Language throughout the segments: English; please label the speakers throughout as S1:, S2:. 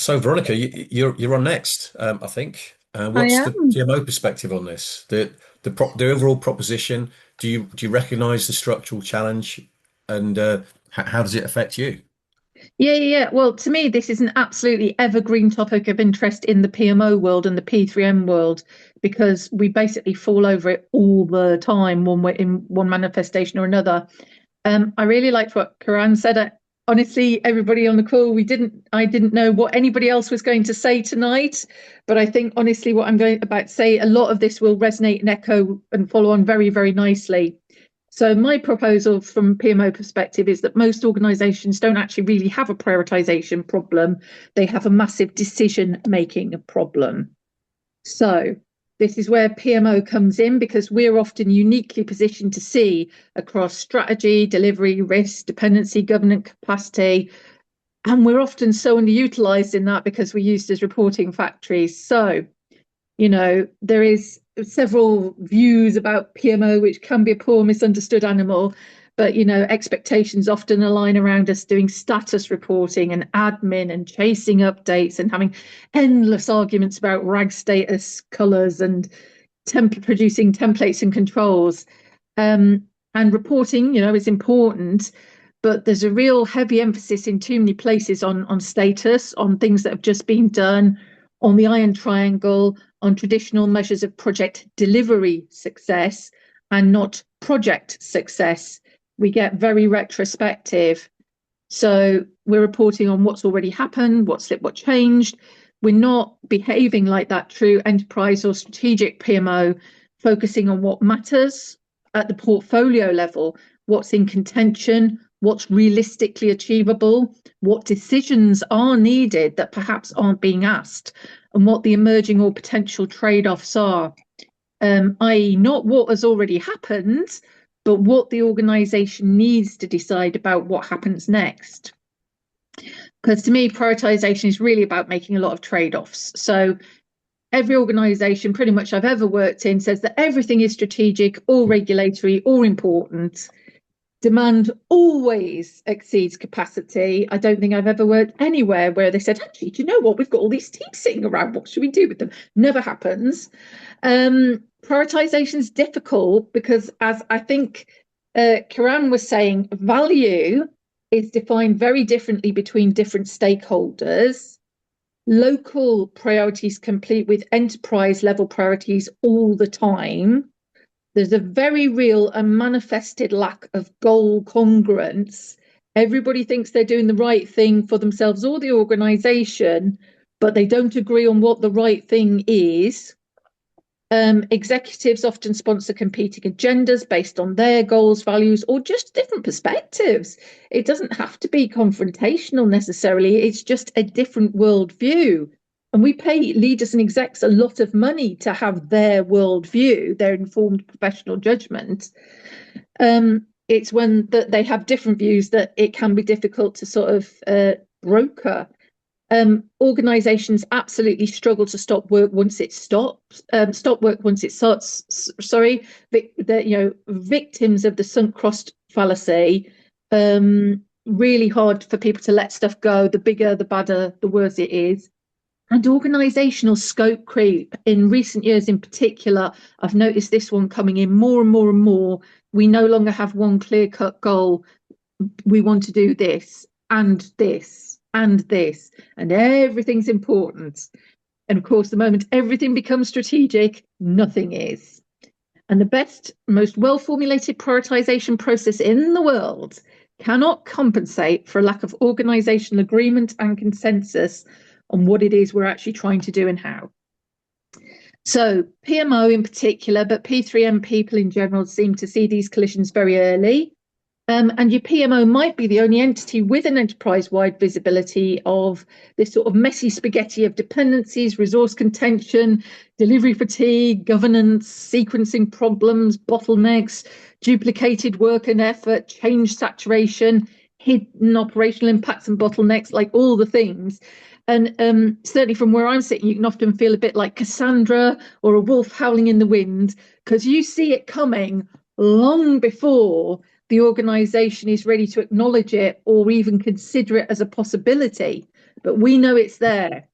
S1: So, Veronica, you're on next, I think.
S2: I
S1: What's the
S2: am.
S1: PMO perspective on this? The overall proposition. Do you recognise the structural challenge, and how does it affect you?
S2: Yeah. Well, to me, this is an absolutely evergreen topic of interest in the PMO world and the P3M world because we basically fall over it all the time, one way in one manifestation or another. I really liked what Karan said. Honestly, everybody on the call, I didn't know what anybody else was going to say tonight, but I think honestly, what I'm going about to say, a lot of this will resonate and echo and follow on very, very nicely. So my proposal from PMO perspective is that most organisations don't actually really have a prioritisation problem. They have a massive decision making problem. So this is where PMO comes in because we're often uniquely positioned to see across strategy, delivery, risk, dependency, governance capacity. And we're often so underutilized in that because we're used as reporting factories. So, there is several views about PMO, which can be a poor, misunderstood animal. But expectations often align around us doing status reporting and admin and chasing updates and having endless arguments about rag status, colours, and producing templates and controls. And reporting, is important, but there's a real heavy emphasis in too many places on status, on things that have just been done, on the iron triangle, on traditional measures of project delivery success and not project success. We get very retrospective. So we're reporting on what's already happened, what slipped, what changed. We're not behaving like that true enterprise or strategic PMO, focusing on what matters at the portfolio level, what's in contention, what's realistically achievable, what decisions are needed that perhaps aren't being asked, and what the emerging or potential trade-offs are, i.e. not what has already happened, but what the organisation needs to decide about what happens next. Because to me, prioritisation is really about making a lot of trade-offs. So every organisation pretty much I've ever worked in says that everything is strategic or regulatory or important. Demand always exceeds capacity. I don't think I've ever worked anywhere where they said, actually, do you know what? We've got all these teams sitting around. What should we do with them? Never happens. Prioritization is difficult because, as I think Kiran was saying, value is defined very differently between different stakeholders. Local priorities compete with enterprise level priorities all the time. There's a very real and manifested lack of goal congruence. Everybody thinks they're doing the right thing for themselves or the organization, but they don't agree on what the right thing is. Executives often sponsor competing agendas based on their goals, values, or just different perspectives. It doesn't have to be confrontational necessarily, it's just a different worldview. And we pay leaders and execs a lot of money to have their worldview, their informed professional judgment. It's when they have different views that it can be difficult to sort of broker. Organizations absolutely struggle to stop work once it stops, stop work once it starts. Sorry, victims of the sunk cost fallacy. Really hard for people to let stuff go. The bigger, the badder, the worse it is. And organisational scope creep in recent years in particular, I've noticed this one coming in more and more and more. We no longer have one clear-cut goal. We want to do this and this and this, and everything's important. And of course, the moment everything becomes strategic, nothing is. And the best, most well-formulated prioritisation process in the world cannot compensate for a lack of organisational agreement and consensus on what it is we're actually trying to do and how. So PMO in particular, but P3M people in general seem to see these collisions very early. And your PMO might be the only entity with an enterprise-wide visibility of this sort of messy spaghetti of dependencies, resource contention, delivery fatigue, governance, sequencing problems, bottlenecks, duplicated work and effort, change saturation, hidden operational impacts and bottlenecks, like all the things. And certainly from where I'm sitting, you can often feel a bit like Cassandra or a wolf howling in the wind, because you see it coming long before the organisation is ready to acknowledge it or even consider it as a possibility. But we know it's there.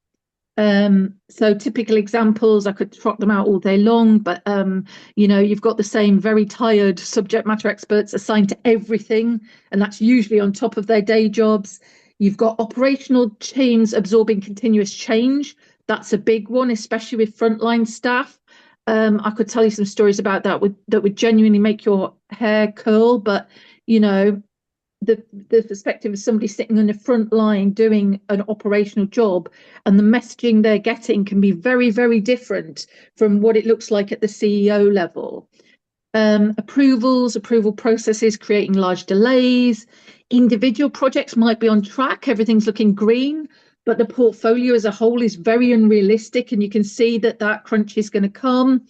S2: So typical examples, I could trot them out all day long, but you've got the same very tired subject matter experts assigned to everything, and that's usually on top of their day jobs. You've got operational teams absorbing continuous change. That's a big one, especially with frontline staff. I could tell you some stories about that would genuinely make your hair curl, but the perspective of somebody sitting on the front line doing an operational job, and the messaging they're getting can be very, very different from what it looks like at the CEO level. Approval processes creating large delays. Individual projects might be on track, everything's looking green, but the portfolio as a whole is very unrealistic, and you can see that crunch is going to come.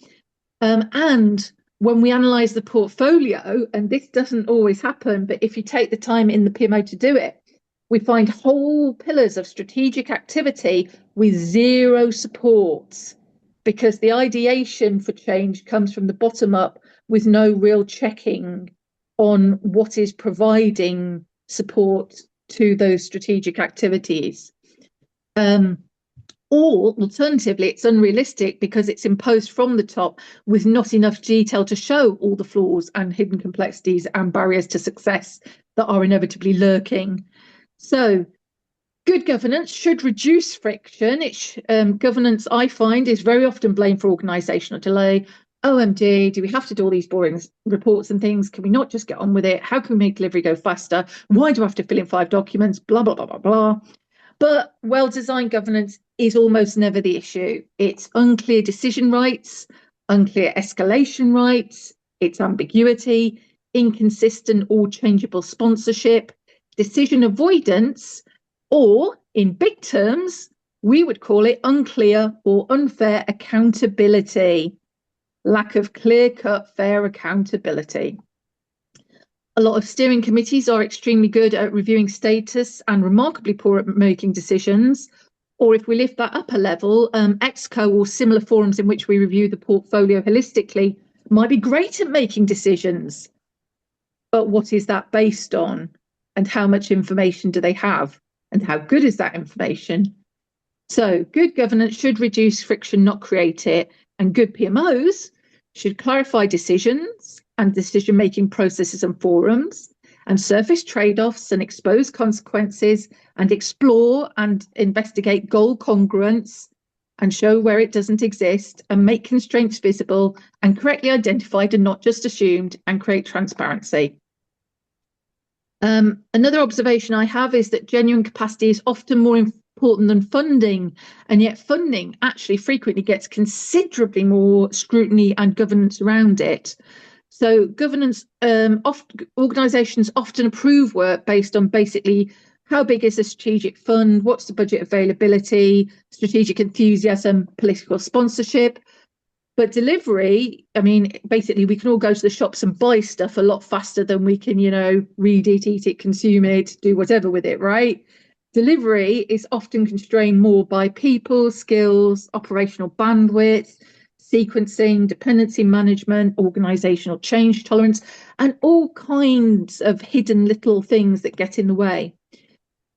S2: And when we analyse the portfolio, and this doesn't always happen, but if you take the time in the PMO to do it, we find whole pillars of strategic activity with zero supports, because the ideation for change comes from the bottom up with no real checking on what is providing support to those strategic activities. Or alternatively, it's unrealistic because it's imposed from the top with not enough detail to show all the flaws and hidden complexities and barriers to success that are inevitably lurking. So good governance should reduce friction. Governance, I find, is very often blamed for organisational delay. OMG, do we have to do all these boring reports and things? Can we not just get on with it? How can we make delivery go faster? Why do I have to fill in 5 documents? Blah, blah, blah, blah, blah. But well-designed governance is almost never the issue. It's unclear decision rights, unclear escalation rights, it's ambiguity, inconsistent or changeable sponsorship, decision avoidance, or in big terms, we would call it unclear or unfair accountability. Lack of clear-cut, fair accountability. A lot of steering committees are extremely good at reviewing status and remarkably poor at making decisions. Or if we lift that up a level, ExCo or similar forums in which we review the portfolio holistically might be great at making decisions. But what is that based on? And how much information do they have? And how good is that information? So good governance should reduce friction, not create it. And good PMOs should clarify decisions and decision-making processes and forums, and surface trade-offs and expose consequences, and explore and investigate goal congruence, and show where it doesn't exist, and make constraints visible and correctly identified and not just assumed, and create transparency. Another observation I have is that genuine capacity is often more important than funding, and yet funding actually frequently gets considerably more scrutiny and governance around it. So governance, organisations often approve work based on basically how big is the strategic fund, what's the budget availability, strategic enthusiasm, political sponsorship. But delivery, I mean, basically we can all go to the shops and buy stuff a lot faster than we can, read it, eat it, consume it, do whatever with it, right? Delivery is often constrained more by people, skills, operational bandwidth, sequencing, dependency management, organizational change tolerance, and all kinds of hidden little things that get in the way.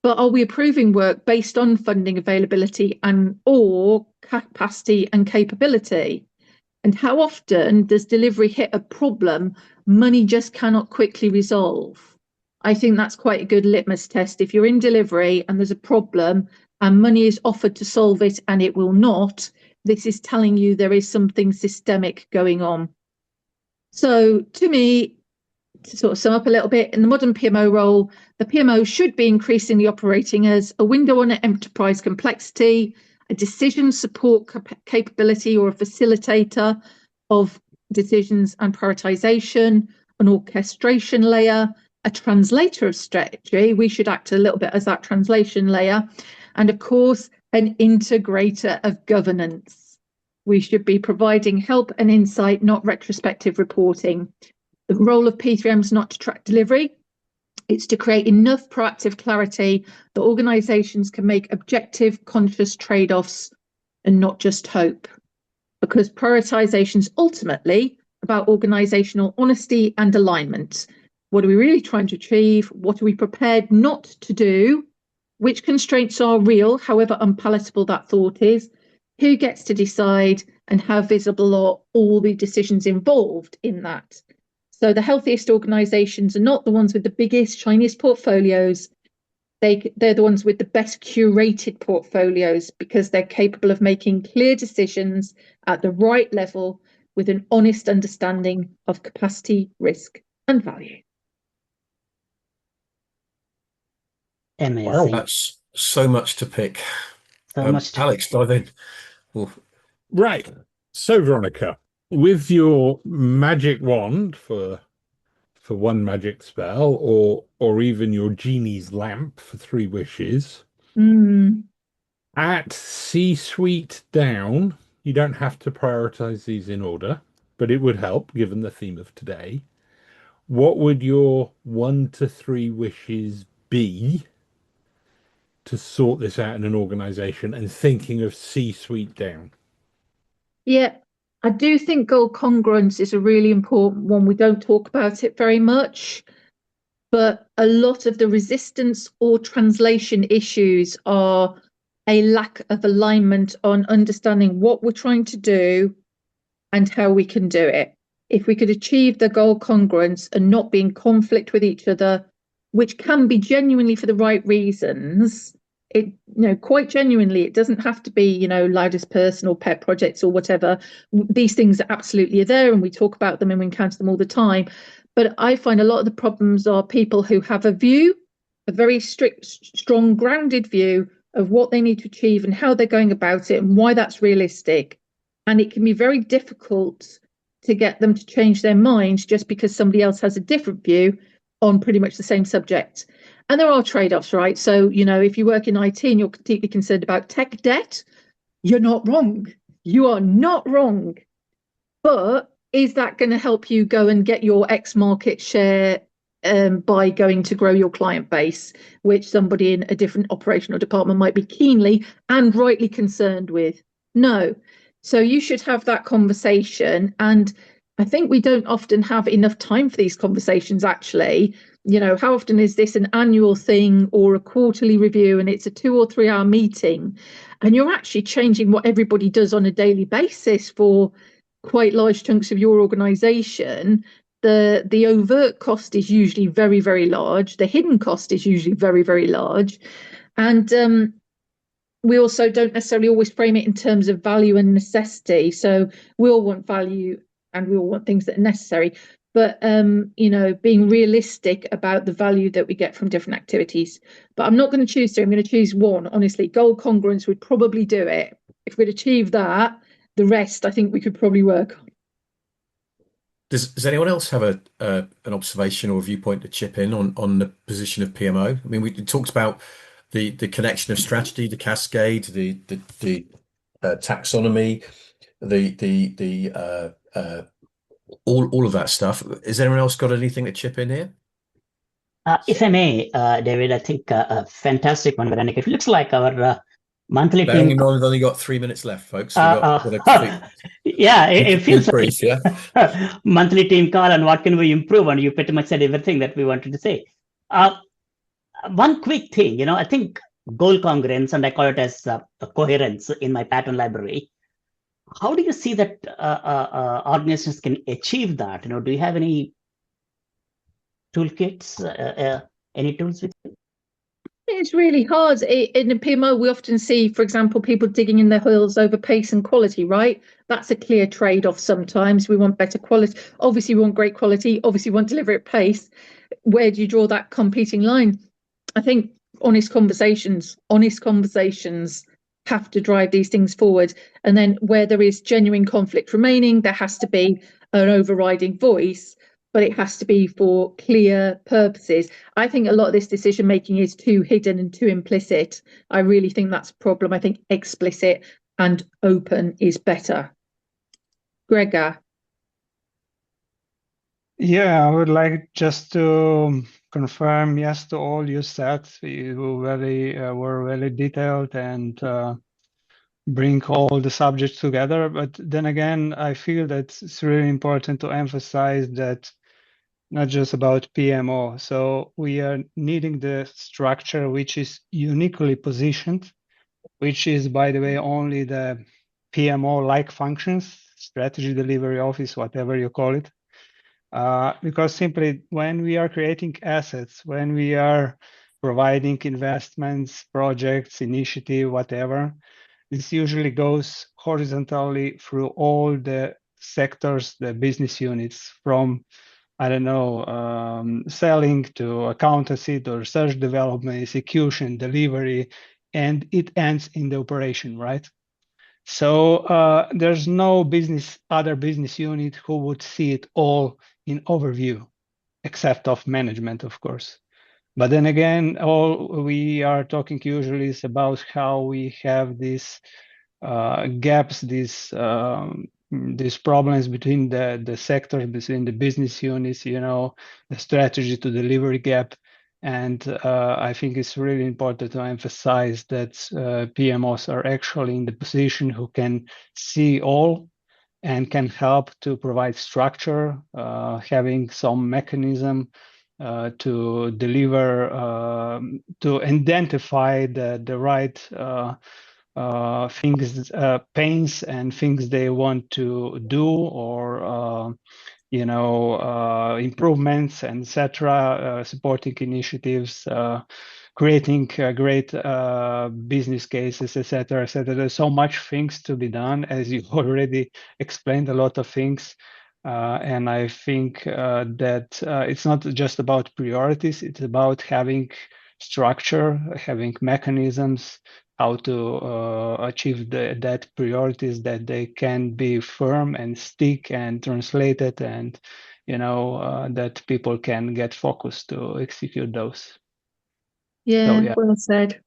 S2: But are we approving work based on funding availability and or capacity and capability? And how often does delivery hit a problem money just cannot quickly resolve? I think that's quite a good litmus test. If you're in delivery and there's a problem and money is offered to solve it and it will not, this is telling you there is something systemic going on. So to me, to sort of sum up a little bit, in the modern PMO role, the PMO should be increasingly operating as a window on enterprise complexity, a decision support capability or a facilitator of decisions and prioritization, an orchestration layer, a translator of strategy. We should act a little bit as that translation layer. And of course, an integrator of governance. We should be providing help and insight, not retrospective reporting. The role of P3M is not to track delivery. It's to create enough proactive clarity that organisations can make objective, conscious trade-offs and not just hope. Because prioritisation is ultimately about organisational honesty and alignment. What are we really trying to achieve? What are we prepared not to do? Which constraints are real, however unpalatable that thought is? Who gets to decide? And how visible are all the decisions involved in that? So the healthiest organizations are not the ones with the biggest, shiniest portfolios. They're the ones with the best curated portfolios because they're capable of making clear decisions at the right level with an honest understanding of capacity, risk, and value.
S3: Amazing.
S1: That's so much to pick.
S3: So much.
S1: Alex, dive in. Oh,
S4: Right. So, Veronica, with your magic wand for one magic spell, or even your genie's lamp for 3 wishes, at C-suite down, you don't have to prioritize these in order, but it would help given the theme of today. What would your 1 to 3 wishes be to sort this out in an organization, and thinking of C-suite down?
S2: Yeah, I do think goal congruence is a really important one. We don't talk about it very much, but a lot of the resistance or translation issues are a lack of alignment on understanding what we're trying to do and how we can do it. If we could achieve the goal congruence and not be in conflict with each other, which can be genuinely for the right reasons, quite genuinely, it doesn't have to be, loudest person or pet projects or whatever. These things absolutely are there, and we talk about them and we encounter them all the time. But I find a lot of the problems are people who have a view, a very strict, strong, grounded view of what they need to achieve and how they're going about it and why that's realistic. And it can be very difficult to get them to change their minds just because somebody else has a different view on pretty much the same subject. And there are trade-offs, right? So, if you work in IT and you're deeply concerned about tech debt, you're not wrong. You are not wrong. But is that going to help you go and get your X market share by going to grow your client base, which somebody in a different operational department might be keenly and rightly concerned with? No. So you should have that conversation. And I think we don't often have enough time for these conversations, actually. How often is this an annual thing or a quarterly review, and it's a 2 or 3 hour meeting, and you're actually changing what everybody does on a daily basis for quite large chunks of your organization. The overt cost is usually very, very large. The hidden cost is usually very, very large. And we also don't necessarily always frame it in terms of value and necessity. So we all want value and we all want things that are necessary. But, being realistic about the value that we get from different activities. But I'm not going to choose 3. I'm going to choose 1. Honestly, goal congruence would probably do it. If we'd achieve that, the rest, I think we could probably work on.
S1: does anyone else have an observation or a viewpoint to chip in on the position of PMO? I mean, we talked about the connection of strategy, the cascade, the taxonomy, all of that stuff. Has anyone else got anything to chip in here?
S3: If I may, David, I think a fantastic one, Veronica. It looks like our monthly
S1: Bearing
S3: team.
S1: in mind we've only got 3 minutes left, folks.
S3: Yeah, it feels
S1: brief,
S3: like
S1: yeah.
S3: monthly team call and what can we improve, and you pretty much said everything that we wanted to say. One quick thing, I think goal congruence, and I call it as coherence in my pattern library. How do you see that organizations can achieve that? Do you have any toolkits, any tools with you?
S2: It's really hard. In a PMO, we often see, for example, people digging in their heels over pace and quality, right? That's a clear trade-off sometimes. We want better quality. Obviously, we want great quality. Obviously, we want delivery at pace. Where do you draw that competing line? I think honest conversations have to drive these things forward. And then where there is genuine conflict remaining, there has to be an overriding voice, but it has to be for clear purposes. I think a lot of this decision making is too hidden and too implicit. I really think that's a problem. I think explicit and open is better. Gregor.
S5: Yeah, I would like just to confirm yes to all you said. You were very detailed and bring all the subjects together. But then again, I feel that it's really important to emphasize that not just about PMO. So we are needing the structure which is uniquely positioned, which is, by the way, only the PMO-like functions, strategy delivery office, whatever you call it. Because simply when we are creating assets, when we are providing investments, projects, initiative, whatever, this usually goes horizontally through all the sectors, the business units, from, I don't know, selling to accountancy to research development, execution, delivery, and it ends in the operation, right? So there's no other business unit who would see it all in overview, except of management, of course. But then again, all we are talking usually is about how we have these gaps, these problems between the sectors, between the business units, the strategy to delivery gap. And I think it's really important to emphasize that PMOs are actually in the position who can see all and can help to provide structure, having some mechanism to deliver, to identify the right things, pains and things they want to do, or improvements, etc., supporting initiatives, creating great business cases, etc., etc. There's so much things to be done, as you already explained, a lot of things. And I think that it's not just about priorities, it's about having structure, having mechanisms, how to achieve that priorities, that they can be firm and stick and translated, and that people can get focused to execute those.
S2: Yeah,
S5: So, yeah.
S2: well said.